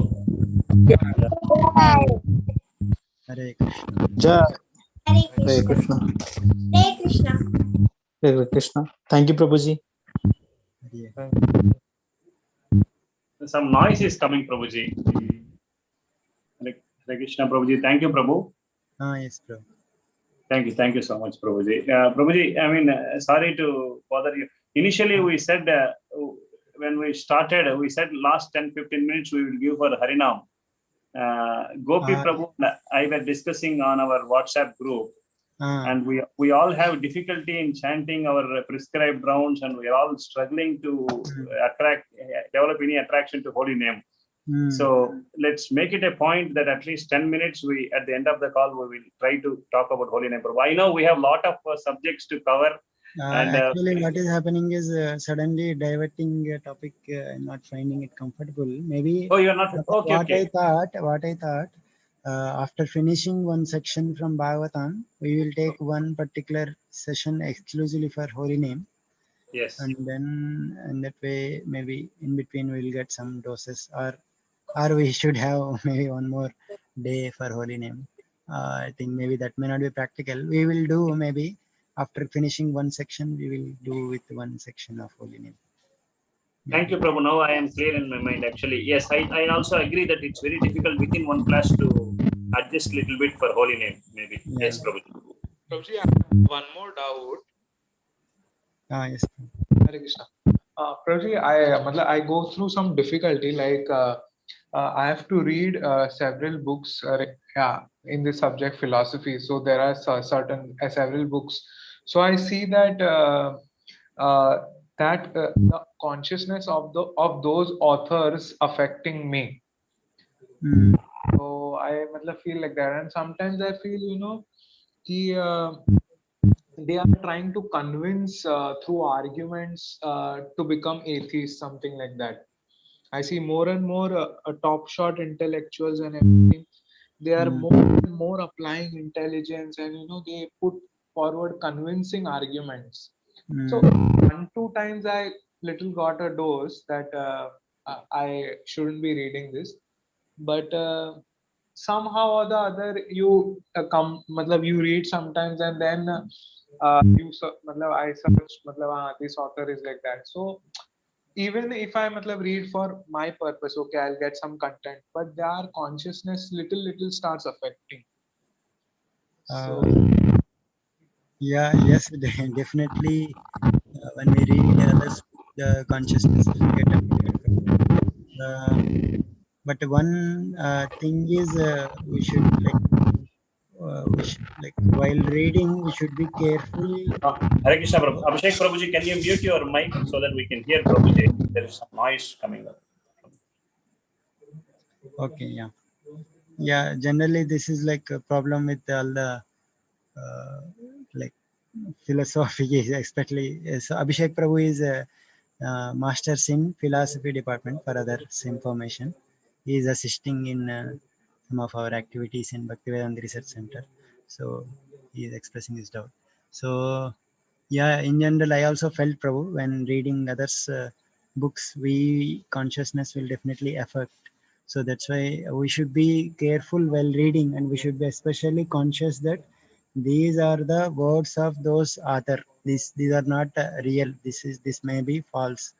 Jai Hare Krishna Jai. Hare Hare Krishna Krishna. Hare Krishna Hare Krishna. Thank you, Prabhuji. Hare Some noise is coming, Prabhuji. Hare Hare Krishna, Prabhuji. Thank you, Prabhu. Yes, bro. Thank you so much, Prabhuji. Prabhuji, I mean, sorry to bother you. Initially, we said when we started, we said last 10-15 minutes we will give for Harinam. Gopi Prabhu and I were discussing on our WhatsApp group, and we all have difficulty in chanting our prescribed rounds, and we are all struggling to develop any attraction to holy name. So let's make it a point that at least 10 minutes we at the end of the call we will try to talk about holy name. I know we have a lot of subjects to cover. And Actually, what is happening is suddenly diverting a topic, not finding it comfortable. Maybe oh, you're not okay. What I thought, after finishing one section from Bhagavatam, we will take one particular session exclusively for holy name, Yes. and then and that way maybe in between we'll get some doses, or we should have maybe one more day for holy name. I think maybe that may not be practical. We will do maybe after finishing one section, we will do with one section of holy name. Thank you, Prabhu. Now I am clear in my mind, actually. Yes, I also agree that it's very difficult within one class to adjust a little bit for holy name, maybe. Yeah. Yes, Prabhu. Prabhuji, I have one more doubt. Yes. Hare Krishna. Prabhuji, I go through some difficulty. Like I have to read several books. In the subject philosophy. So there are certain several books. So I see that the consciousness of those authors affecting me. So I feel like that, and sometimes I feel they are trying to convince through arguments to become atheists, something like that. I see more and more top shot intellectuals and everything. They are more and more applying intelligence, and they put forward convincing arguments. So 1-2 times I little got a dose that I shouldn't be reading this, but somehow or the other you you read sometimes, and then I search this author is like that. So even if I read for my purpose, okay, I'll get some content, but their consciousness little starts affecting. So Yes, definitely. When we read others, the consciousness will get affected. But one thing is, we should while reading, we should be careful. Hare Krishna, Prabhu. Abhishek Prabhuji, can you mute your mic so that we can hear Prabhuji? There is some noise coming up. Okay, yeah. Generally, this is like a problem with all the philosophy, especially. So Abhishek Prabhu is a masters in philosophy department. For others information, he is assisting in some of our activities in Bhaktivedanta Research Center. So he is expressing his doubt. So yeah, in general, I also felt, Prabhu, when reading others' books, we consciousness will definitely affect. So that's why we should be careful while reading, and we should be especially conscious that these are the words of those author. These are not real. This may be false.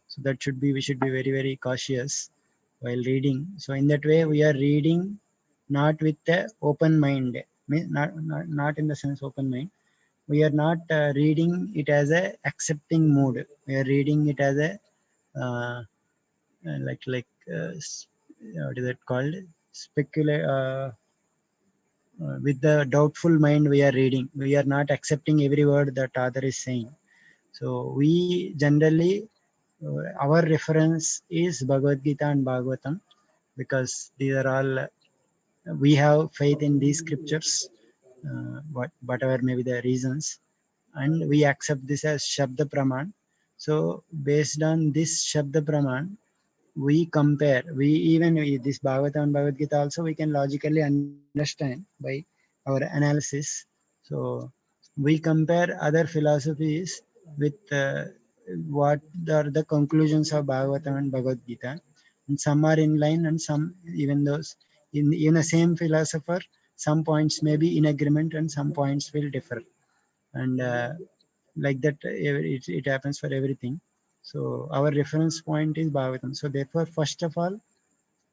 So that should be, we should be very very cautious while reading. So in that way, we are reading not with a open mind, not in the sense open mind. We are not reading it as a accepting mood. We are reading it as a uh, what is it called, speculate, with the doubtful mind we are reading. We are not accepting every word that author is saying. So we generally, our reference is Bhagavad Gita and Bhagavatam, because these are all, we have faith in these scriptures, whatever may be the reasons, and we accept this as Shabda Praman. So based on this Shabda Praman, we compare, we even with this Bhagavatam and Bhagavad Gita also we can logically understand by our analysis. So we compare other philosophies with what are the conclusions of Bhagavatam and Bhagavad Gita, and some are in line, and some, even those in the same philosopher, some points may be in agreement and some points will differ. And like that, it happens for everything. So our reference point is Bhagavatam. So therefore, first of all,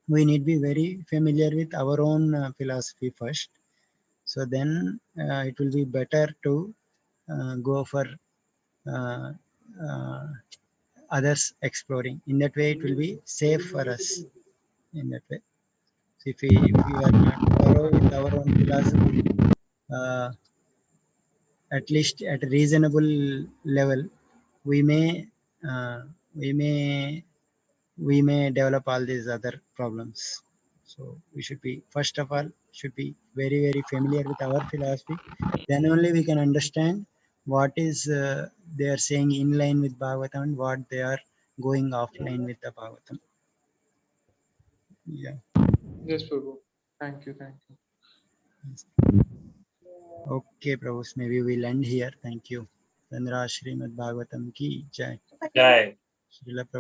we need to be very familiar with our own philosophy first. So then it will be better to go for uh, uh, others exploring. In that way, it will be safe for us. In that way, so if we are not thorough with our own philosophy, uh, at least at a reasonable level, we may uh, we may we may develop all these other problems. So we should be, first of all, should be very very familiar with our philosophy. Then only we can understand what is they are saying in line with Bhagavatam and what they are going offline with the Bhagavatam. Yeah. Yes, Prabhu. Thank you. Thank you. Okay, Prabhus, maybe we'll end here. Thank you. Chandra Srimad Bhagavatam ki jai. Jai. Srila Prabhu